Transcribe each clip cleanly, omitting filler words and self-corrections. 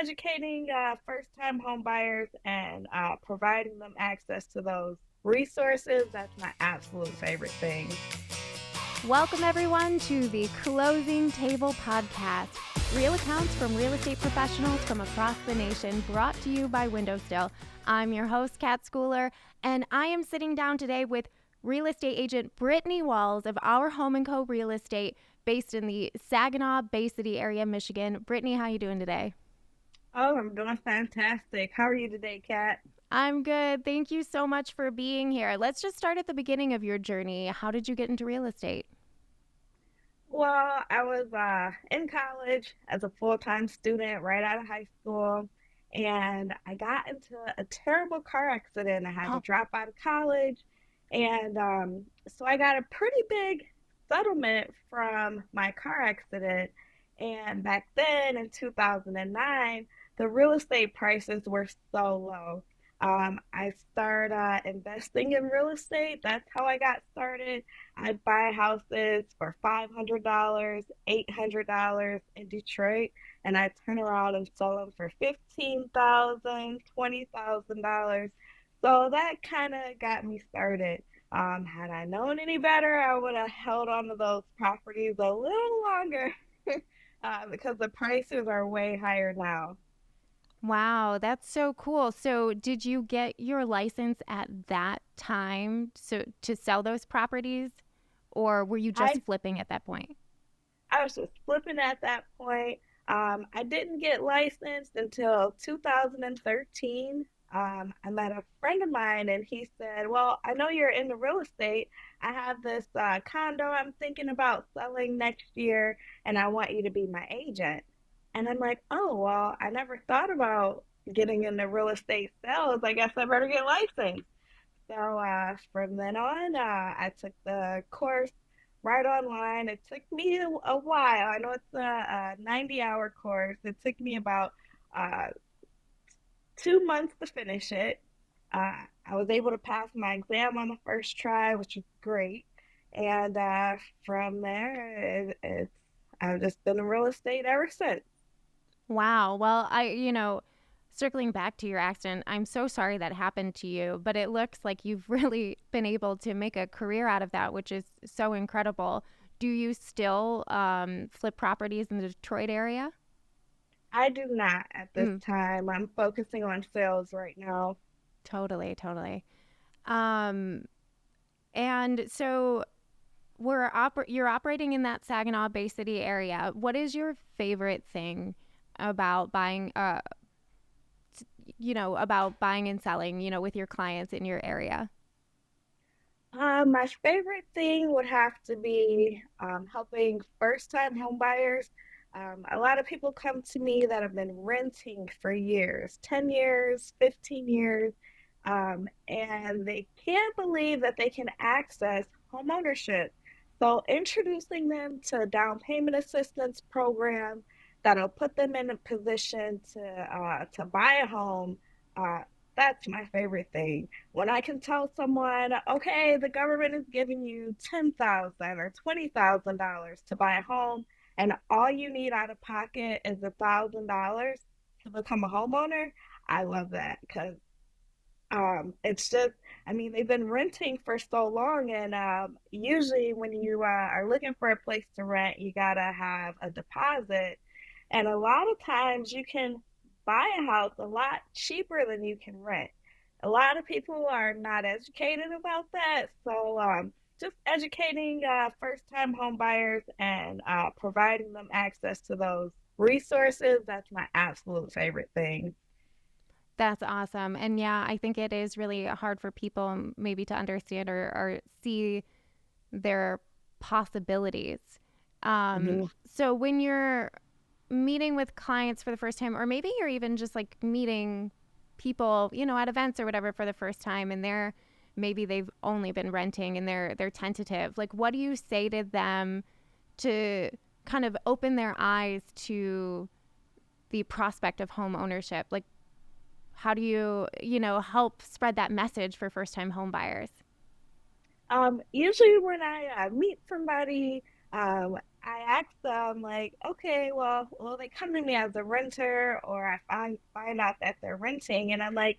educating first-time home buyers and providing them access to those resources. That's my absolute favorite thing. Welcome, everyone, to the Closing Table Podcast. Real accounts from real estate professionals from across the nation, brought to you by WindowStill. I'm your host, Kat Schooler, and I am sitting down today with real estate agent Brittany Walls of Our Home & Co. Real Estate, based in the Saginaw Bay City area, Michigan. Brittany, how you doing today? Oh, I'm doing fantastic. How are you today, Kat? I'm good. Thank you so much for being here. Let's just start at the beginning of your journey. How did you get into real estate? Well, I was in college as a full-time student right out of high school, and I got into a terrible car accident. I had to drop out of college, and so I got a pretty big settlement from my car accident. And back then in 2009, the real estate prices were so low. I started investing in real estate. That's how I got started. I'd buy houses for $500, $800 in Detroit, and I'd turn around and sell them for $15,000, $20,000. So that kind of got me started. Had I known any better, I would have held on to those properties a little longer because the prices are way higher now. Wow, that's so cool. So, did you get your license at that time to sell those properties, or were you just I flipping at that point? I was just flipping at that point. I didn't get licensed until 2013. I met a friend of mine and he said, "Well, I know you're into real estate. I have this condo I'm thinking about selling next year, and I want you to be my agent." And I'm like, "Oh, well, I never thought about getting into real estate sales. I guess I better get licensed." So from then on, I took the course right online. It took me a while. I know it's a 90-hour course. It took me about uh, 2 months to finish it. I was able to pass my exam on the first try, which was great. And from there, I've just been in real estate ever since. Wow. Well, circling back to your accident, I'm so sorry that happened to you, but it looks like you've really been able to make a career out of that, which is so incredible. Do you still flip properties in the Detroit area? I do not at this Mm, time. I'm focusing on sales right now. totally, totally. Um, and so you're operating in that Saginaw Bay City area. What is your favorite thing about buying about buying and selling, with your clients in your area? My favorite thing would have to be helping first-time home buyers. A lot of people come to me that have been renting for years, 10 years, 15 years, and they can't believe that they can access home ownership. So introducing them to a down payment assistance program that'll put them in a position to buy a home, uh, that's my favorite thing when I can tell someone, okay, the government is giving you $10,000 or $20,000 to buy a home, and all you need out of pocket is $1,000 to become a homeowner. I love that because it's just, I mean, they've been renting for so long, and usually when you are looking for a place to rent, you gotta have a deposit, and a lot of times you can buy a house a lot cheaper than you can rent. A lot of people are not educated about that, so just educating first-time home buyers and providing them access to those resources, that's my absolute favorite thing. That's awesome. And yeah, I think it is really hard for people maybe to understand or see their possibilities. Mhm. So when you're meeting with clients for the first time, or maybe you're even just like meeting people, at events or whatever for the first time, and maybe they've only been renting and they're tentative. Like, what do you say to them to kind of open their eyes to the prospect of home ownership? Like, how do you, help spread that message for first time home buyers? Usually when I meet somebody, I asked them like, okay, well, will they come to me as a renter or I find out that they're renting and I'm like,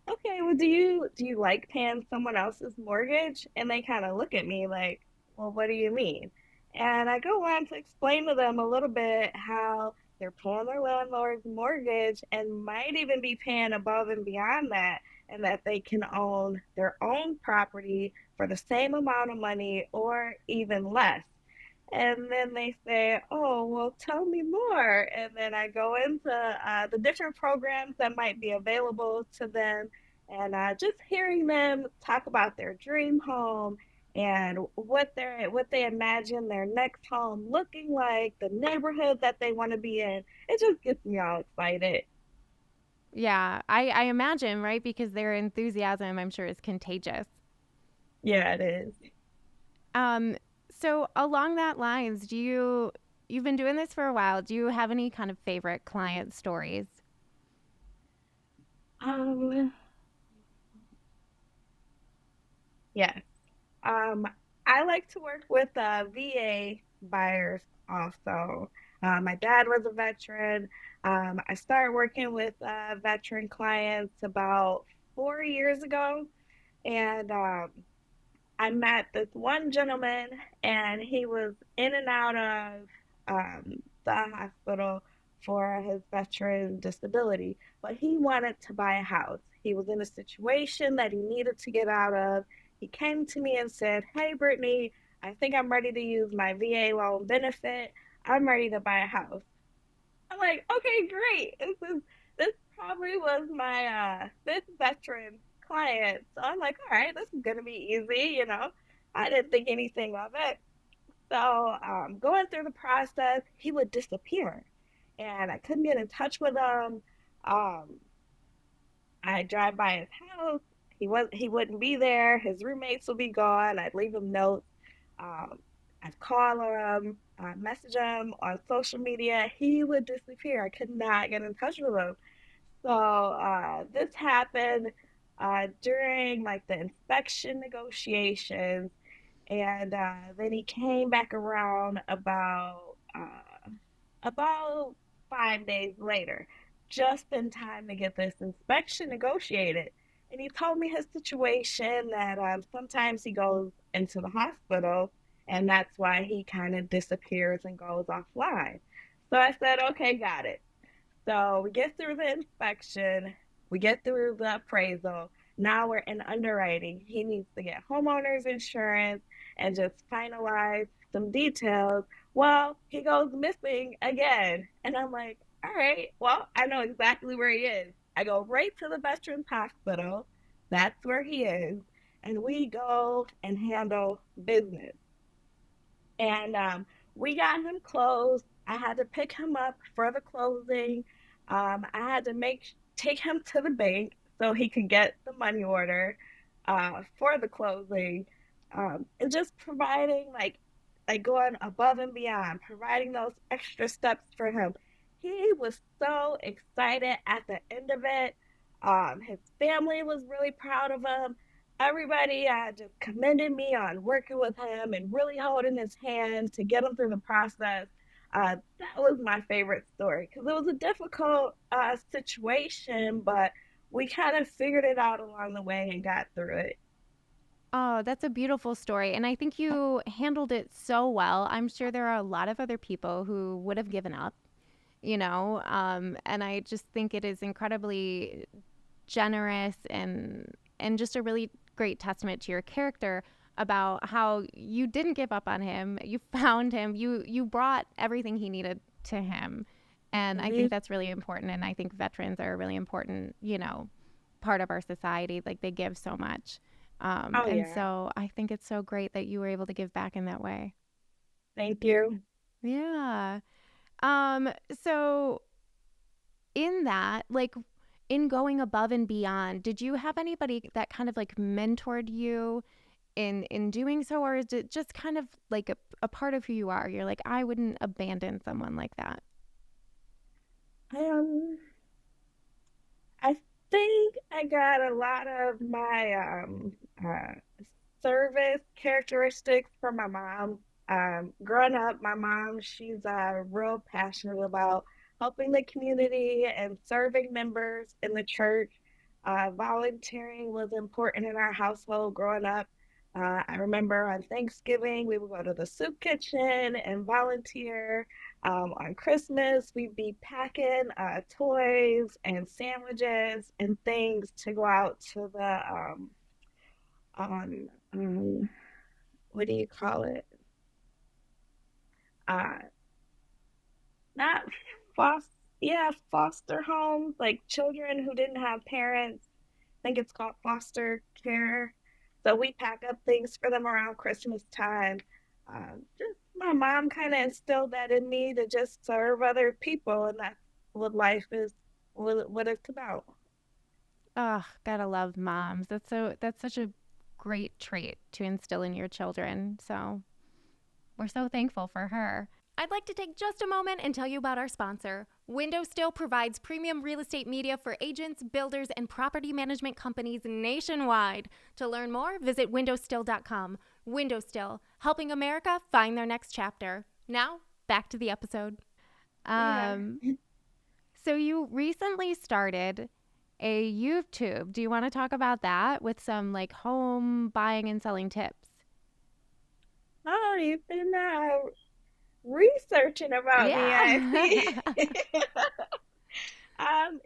okay, well, do you like paying someone else's mortgage? And they kind of look at me like, well, what do you mean? And I go on to explain to them a little bit how they're paying their landlord's mortgage and might even be paying above and beyond that, and that they can own their own property for the same amount of money or even less. And then they say, oh, well, tell me more. And then I go into the different programs that might be available to them and just hearing them talk about their dream home and what they imagine their next home looking like, the neighborhood that they want to be in. It just gets me all excited. Yeah, I imagine, right? Because their enthusiasm, I'm sure, is contagious. Yeah, it is. Um, so along that lines, you've been doing this for a while. Do you have any kind of favorite client stories? Um, yes. Um, I like to work with VA buyers also. My dad was a veteran. I started working with veteran clients about 4 years ago, and I met this one gentleman, and he was in and out of the hospital for his veteran disability, but he wanted to buy a house. He was in a situation that he needed to get out of. He came to me and said, hey, Brittany, I think I'm ready to use my VA loan benefit. I'm ready to buy a house. I'm like, okay, great. This probably was my fifth veteran client. So I'm like, all right, this is gonna be easy. I didn't think anything of it. So going through the process, he would disappear. And I couldn't get in touch with him. Um, I drive by his house. He wouldn't be there. His roommates would be gone. I'd leave him notes. Um, I'd call him, message him on social media. He would disappear. I could not get in touch with him. So this happened during like the inspection negotiations, and then he came back around about 5 days later, just in time to get this inspection negotiated. And he told me his situation that sometimes he goes into the hospital, and that's why he kind of disappears and goes offline. So I said, okay, got it. So we get through the inspection, we get through the appraisal. Now we're in underwriting. He needs to get homeowners insurance and just finalize some details. Well, he goes missing again. And I'm like, all right, well, I know exactly where he is. I go right to the Veterans Hospital. That's where he is. And we go and handle business. And we got him closed. I had to pick him up for the closing. I had to take him to the bank so he could get the money order for the closing, and just providing like going above and beyond, providing those extra steps for him. He was so excited at the end of it. His family was really proud of him. Everybody just commended me on working with him and really holding his hand to get him through the process. That was my favorite story because it was a difficult situation, but we kind of figured it out along the way and got through it. Oh, that's a beautiful story. And I think you handled it so well. I'm sure there are a lot of other people who would have given up, and I just think it is incredibly generous and just a really great testament to your character about how you didn't give up on him. You found him. You brought everything he needed to him. And I think Mm-hmm. that's really important. And I think veterans are a really important, part of our society. Like they give so much. Oh, And yeah. so I think it's so great that you were able to give back in that way. Thank you. Yeah. So in that, like in going above and beyond, did you have anybody that kind of like mentored you in doing so, or is it just kind of like a part of who you are? You're like, I wouldn't abandon someone like that. Um, I think I got a lot of my uh, service characteristics from my mom. Growing up, my mom, she's real passionate about helping the community and serving members in the church. Volunteering was important in our household growing up. I remember on Thanksgiving, we would go to the soup kitchen and volunteer. On Christmas, we'd be packing toys and sandwiches and things to go out to the on what do you call it? Uh, Not foster, yeah, foster homes, like children who didn't have parents. I think it's called foster care. So we pack up things for them around Christmas time. Just my mom kind of instilled that in me to just serve other people, and that's what life is, what it's about. Oh, gotta love moms. That's such a great trait to instill in your children. So we're so thankful for her. I'd like to take just a moment and tell you about our sponsor. WindowStill provides premium real estate media for agents, builders, and property management companies nationwide. To learn more, visit windowstill.com. WindowStill, helping America find their next chapter. Now, back to the episode. Yeah. Um, so you recently started a YouTube. Do you want to talk about that with some like home buying and selling tips? Oh, you've been researching about me, I Yeah. see.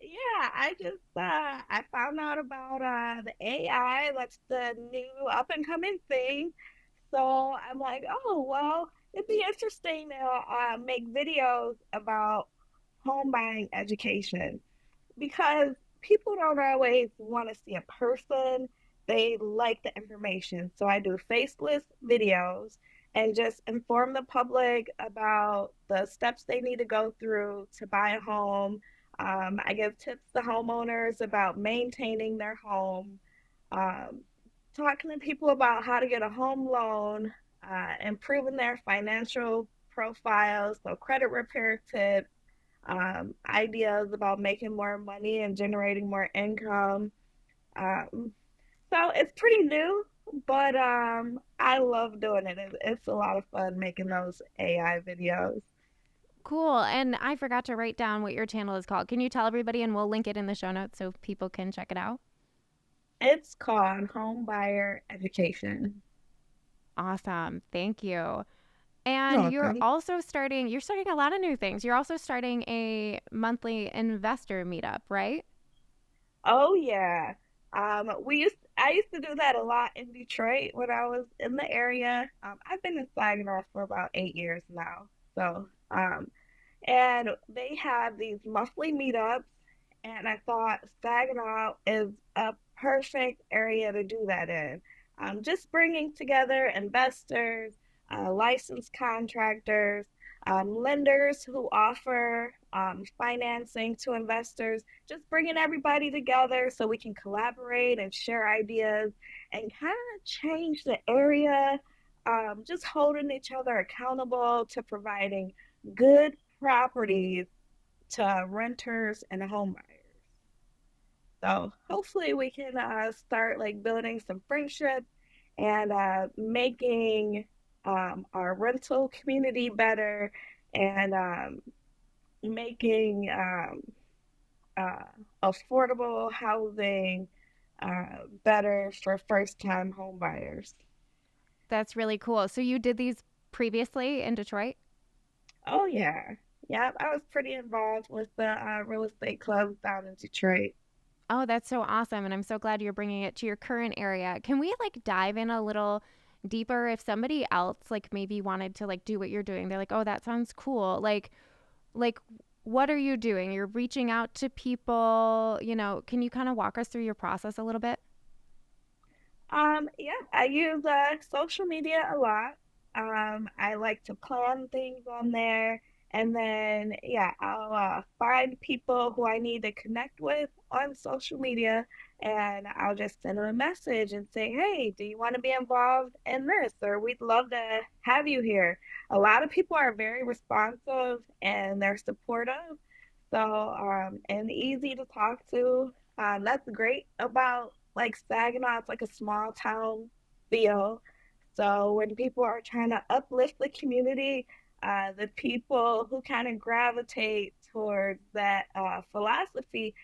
Yeah, I found out about the AI. That's the new up and coming thing. So I'm like, oh well, it'd be interesting to make videos about home buying education because people don't always want to see a person. They like the information. So I do faceless videos and just inform the public about the steps they need to go through to buy a home. I give tips to homeowners about maintaining their home, um, talking to people about how to get a home loan, improving their financial profiles, so credit repair tips, ideas about making more money and generating more income. Um, so it's pretty new, but I love doing it. It's a lot of fun making those AI videos. Cool. And I forgot to write down what your channel is called. Can you tell everybody and we'll link it in the show notes so people can check it out? It's called Home Buyer Education. Awesome. Thank you. You're And welcome. you're starting a lot of new things. You're also starting a monthly investor meetup, right? Oh yeah. I used to do that a lot in Detroit when I was in the area. I've been in Saginaw for about 8 years now. So and they have these monthly meetups, and I thought Saginaw is a perfect area to do that in. Just bringing together investors, licensed contractors, lenders who offer financing to investors, just bringing everybody together so we can collaborate and share ideas and kind of change the area, just holding each other accountable to providing good properties to renters and home buyers. So hopefully we can start like building some friendships and making our rental community better and making uh, affordable housing better for first time home buyers. That's really cool. So you did these previously in Detroit? Oh, yeah. Yeah, I was pretty involved with the real estate clubs down in Detroit. Oh, that's so awesome. And I'm so glad you're bringing it to your current area. Can we like dive in a little deeper if somebody else like maybe wanted to like do what you're doing? They're like, "Oh, that sounds cool." Like what are you doing? You're reaching out to people, can you kind of walk us through your process a little bit? Yeah, I use social media a lot. I like to plan things on there, and then yeah, I'll find people who I need to connect with on social media, and I'll just send them a message and say, "Hey, do you want to be involved in this? Or we'd love to have you here." A lot of people are very responsive and they're supportive, so and easy to talk to. That's great about like Saginaw. It's like a small town feel. So when people are trying to uplift the community, the people who kind of gravitate towards that philosophy,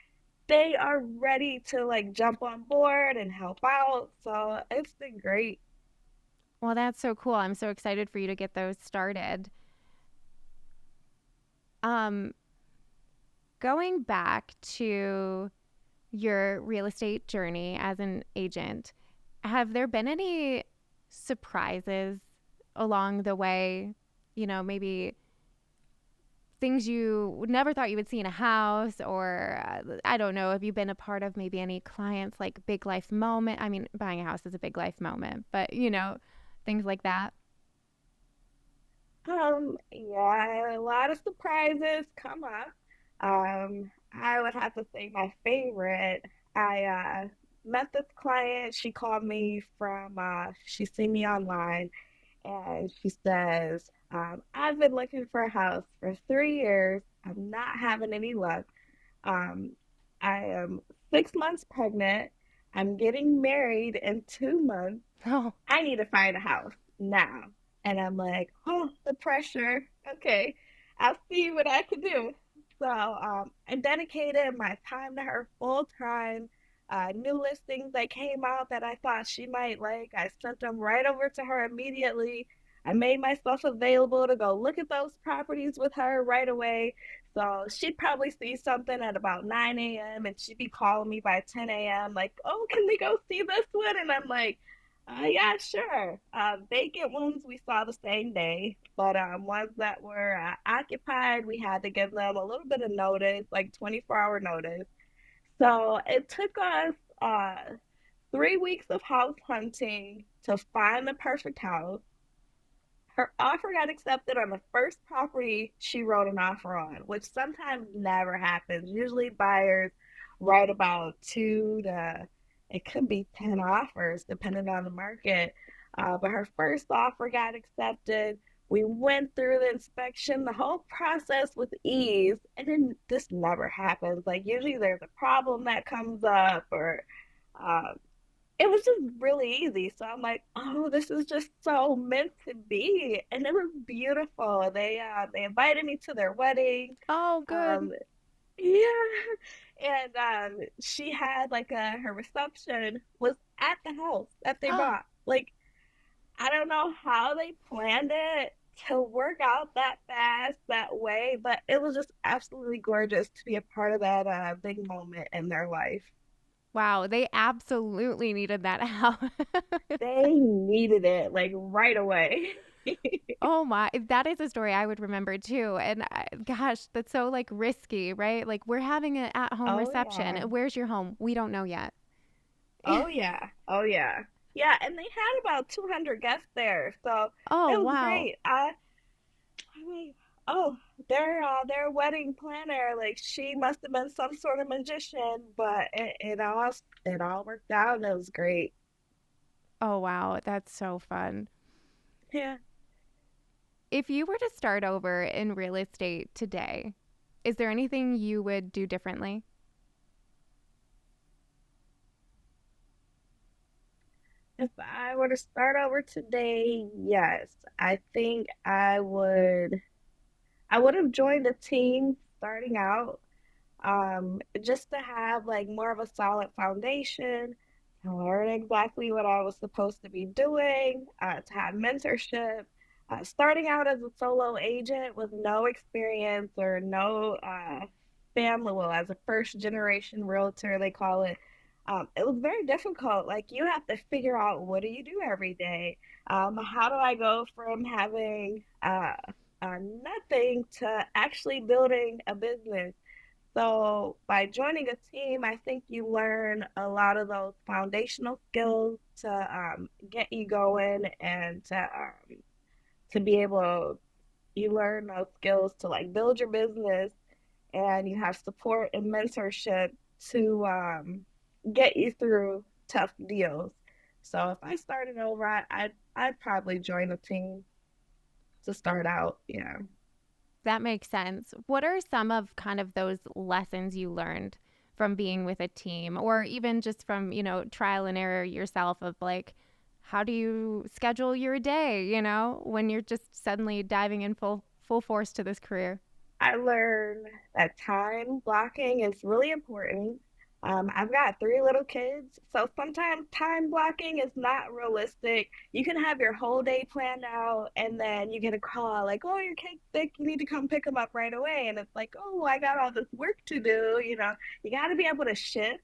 they are ready to like jump on board and help out. So it's been great. Well, that's so cool. I'm so excited for you to get those started. Um, Going back to your real estate journey as an agent, have there been any surprises along the way? You know, maybe things you never thought you would see in a house, or I don't know. Have you been a part of maybe any clients like big life moment? I mean, buying a house is a big life moment, but things like that. Yeah, a lot of surprises come up. I would have to say my favorite. I met this client. She called me from she seen me online and she says, I've been looking for a house for 3 years. I'm not having any luck. Um, I am 6 months pregnant. I'm getting married in 2 months. Oh, I need to find a house now. And I'm like, oh, the pressure. Okay, I'll see what I can do. So I dedicated my time to her full time. New listings that came out that I thought she might like, I sent them right over to her immediately. I made myself available to go look at those properties with her right away. So she'd probably see something at about 9 a.m. and she'd be calling me by 10 a.m. like, oh, can we go see this one? And I'm like, yeah, sure. Vacant ones we saw the same day, but ones that were occupied, we had to give them a little bit of notice, like 24-hour notice. So it took us 3 weeks of house hunting to find the perfect house. Her offer got accepted on the first property she wrote an offer on, which sometimes never happens. Usually buyers write about it could be 10 offers depending on the market. But her first offer got accepted. We went through the inspection, the whole process with ease, and then this never happens. Like usually there's a problem that comes up or uh, it was just really easy. So I'm like, oh, this is just so meant to be, and it was beautiful. They invited me to their wedding. oh, good. Um, yeah, and she had like her reception was at the house that they bought. Like I don't know how they planned it to work out that fast that way, but it was just absolutely gorgeous to be a part of that big moment in their life. Wow, they absolutely needed that house. They needed it like right away. Oh my, that is a story I would remember too. And gosh, that's so like risky, right? Like we're having an at-home Oh reception. yeah. Where's your home? We don't know yet. Oh yeah. Oh yeah. Yeah, and they had about 200 guests there. So Oh, it was wow. great. I mean, oh, their wedding planner, like she must have been some sort of magician, but it all worked out and it was great. Oh, wow. That's so fun. Yeah. If you were to start over in real estate today, is there anything you would do differently? If I were to start over today, yes. I think I would have joined a team starting out, just to have like more of a solid foundation, to learn exactly what I was supposed to be doing, to have mentorship. Starting out as a solo agent with no experience or no family, well, as a first generation realtor, they call it. It was very difficult. Like you have to figure out what do you do every day. How do I go from having nothing to actually building a business? So by joining a team, I think you learn a lot of those foundational skills to get you going and to be able you learn those skills to like build your business and you have support and mentorship to get you through tough deals. So if I started over, I'd probably join a team to start out. Yeah. That makes sense. What are some of kind of those lessons you learned from being with a team or even just from, trial and error yourself of like how do you schedule your day, when you're just suddenly diving in full force to this career? I learned that time blocking is really important. I've got three little kids, so sometimes time blocking is not realistic. You can have your whole day planned out, and then you get a call like, "Oh, your kid's sick. You need to come pick them up right away." And it's like, "Oh, I got all this work to do." You got to be able to shift.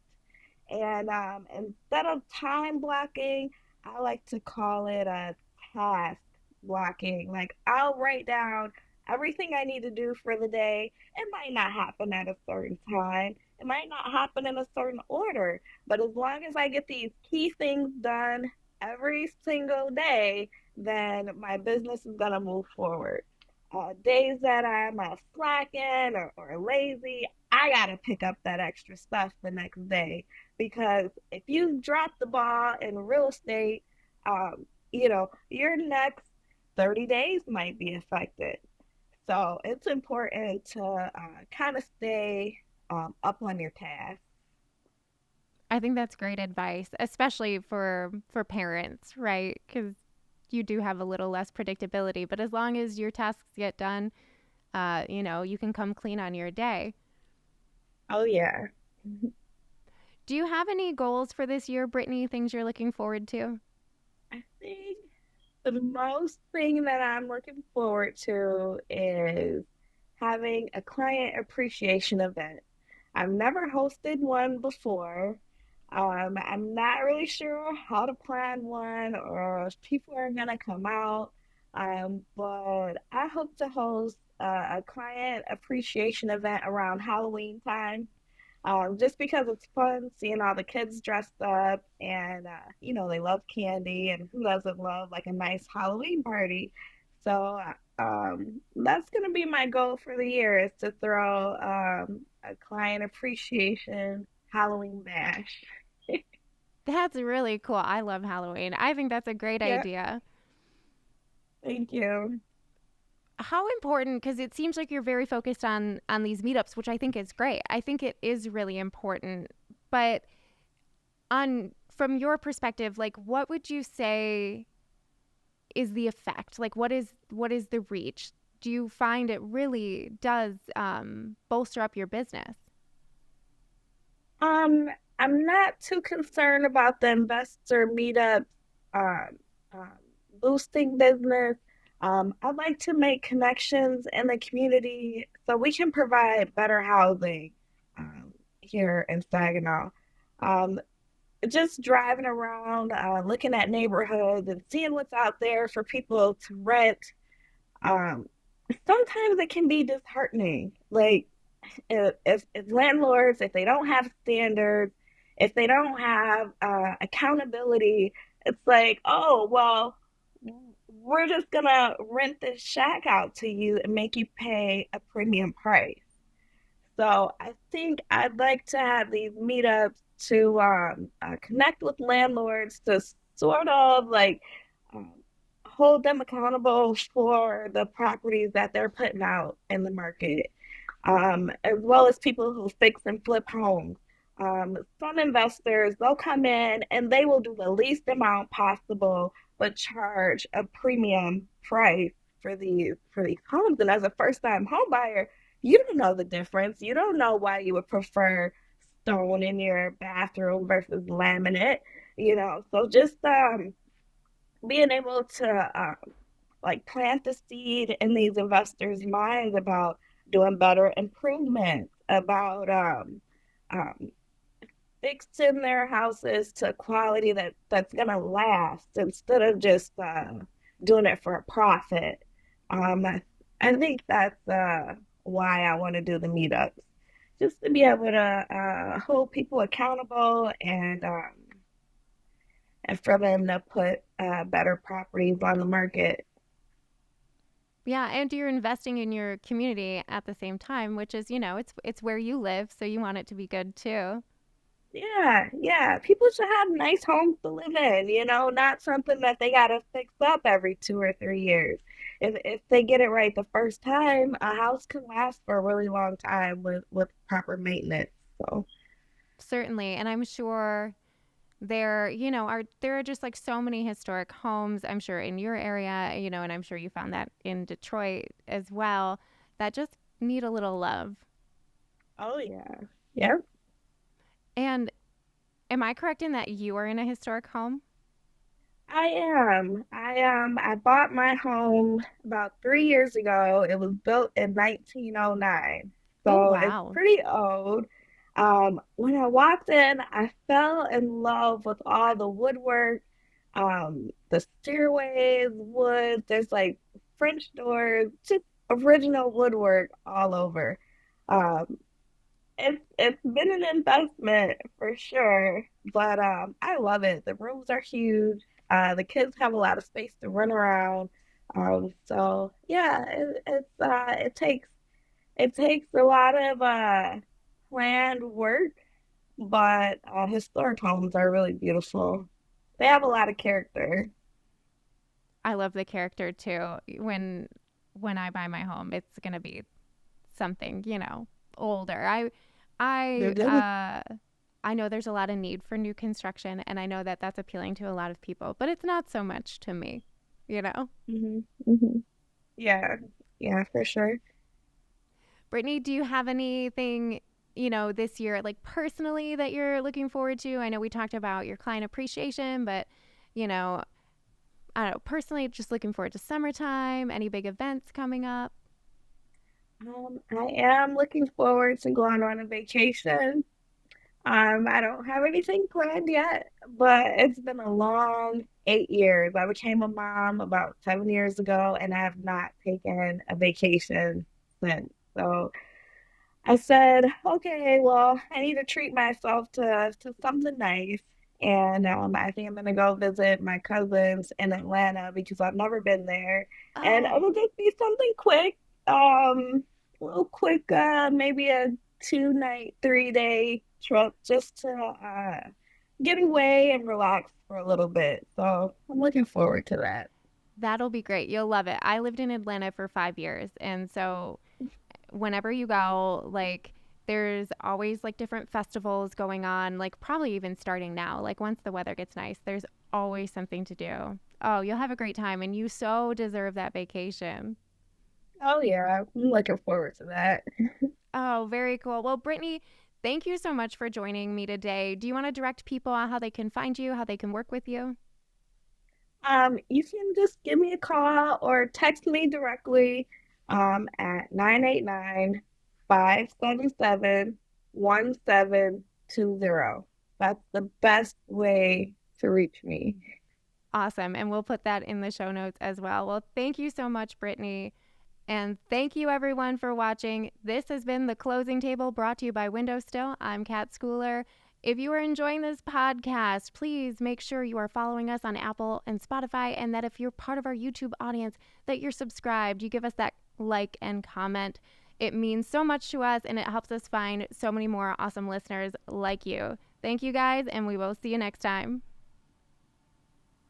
And instead of time blocking, I like to call it a task blocking. Like I'll write down everything I need to do for the day. It might not happen at a certain time. It might not happen in a certain order. But as long as I get these key things done every single day, then my business is going to move forward. Days that I'm slacking or lazy, I got to pick up that extra stuff the next day because if you drop the ball in real estate, your next 30 days might be affected. So it's important to kind of stay up on your task. I think that's great advice, especially for parents, right? Because you do have a little less predictability, but as long as your tasks get done, you can come clean on your day. Oh, yeah. Do you have any goals for this year, Brittany? Things you're looking forward to? I think the most thing that I'm looking forward to is having a client appreciation event. I've never hosted one before. I'm not really sure how to plan one or if people are gonna come out. But I hope to host a client appreciation event around Halloween time. Just because it's fun seeing all the kids dressed up and they love candy and who doesn't love like a nice Halloween party. So that's gonna be my goal for the year is to throw a client appreciation Halloween bash. That's really cool. I love Halloween. I think that's a great Yeah, idea. thank you. How important, because it seems like you're very focused on these meetups, which I think is great. I think it is really important. But on from your perspective, like what would you say is the effect? Like what is the reach? Do you find it really does bolster up your business? Um, I'm not too concerned about the investor meetups um, um, boosting business. I'd like to make connections in the community so we can provide better housing here in Saginaw. Um, just driving around, looking at neighborhoods and seeing what's out there for people to rent. Um, Sometimes it can be disheartening. Like if landlords, if they don't have standards, if they don't have accountability, it's like, oh, well, we're just gonna rent this shack out to you and make you pay a premium price. So I think I'd like to have these meetups to connect with landlords to sort of like um, hold them accountable for the properties that they're putting out in the market, as well as people who fix and flip homes. Some investors, they'll come in and they will do the least amount possible, but charge a premium price for these homes. And as a first time home buyer, you don't know the difference. You don't know why you would prefer stone in your bathroom versus laminate. So just being able to like plant the seed in these investors' minds about doing better improvements, about um, fixing their houses to a quality that's gonna last instead of just doing it for a profit. I think that's why I want to do the meetups, just to be able to hold people accountable and for them to put better properties on the market. Yeah, and you're investing in your community at the same time, which is, it's where you live, so you want it to be good too. Yeah, yeah. People should have nice homes to live in, not something that they gotta fix up every 2 or 3 years. If they get it right the first time, a house can last for a really long time with proper maintenance. So Certainly, and I'm sure There are just like so many historic homes, I'm sure in your area, and I'm sure you found that in Detroit as well, that just need a little love. Oh yeah. Yep. And am I correct in that you are in a historic home? I am. I bought my home about 3 years ago. It was built in 1909. Oh, So it's wow. pretty old. When I walked in, I fell in love with all the woodwork, the stairways, wood. There's like French doors, just original woodwork all over. Um, it's been an investment for sure, but I love it. The rooms are huge. The kids have a lot of space to run around. So yeah, it takes a lot of planned work, but historic homes are really beautiful. They have a lot of character. I love the character too. When I buy my home, it's going to be something, older. They're I good. I know there's a lot of need for new construction, and I know that that's appealing to a lot of people, but it's not so much to me, you know. Hmm. Hmm. Yeah, yeah, for sure. Brittany, do you have anything, this year, like personally, that you're looking forward to? I know we talked about your client appreciation, but, you know, I don't know, personally, just looking forward to summertime, any big events coming up. I am looking forward to going on a vacation. I don't have anything planned yet, but it's been a long 8 years. I became a mom about 7 years ago, and I have not taken a vacation since. So I said, okay, well, I need to treat myself to something nice. And I think I'm gonna go visit my cousins in Atlanta because I've never been there. And Oh, it'll just be something quick, um, a little quick, maybe a 2 night, 3 day trip just to get away and relax for a little bit. So I'm looking forward to that. that'll be great. You'll love it. I lived in Atlanta for 5 years. And so whenever you go, like, there's always like different festivals going on, like, probably even starting now. Like, once the weather gets nice, there's always something to do. Oh, you'll have a great time, and you so deserve that vacation. Oh yeah, I'm looking forward to that. Oh, very cool. Well, Brittany, thank you so much for joining me today. Do you want to direct people on how they can find you, how they can work with you? You can just give me a call or text me directly at 989-577-1720. That's the best way to reach me. Awesome. And we'll put that in the show notes as well. Well, thank you so much, Brittany. And thank you, everyone, for watching. This has been The Closing Table brought to you by WindowStill. I'm Kat Schooler. If you are enjoying this podcast, please make sure you are following us on Apple and Spotify, and that if you're part of our YouTube audience, that you're subscribed. You give us that like and comment. It means so much to us, and it helps us find so many more awesome listeners like you. Thank you, guys, and we will see you next time.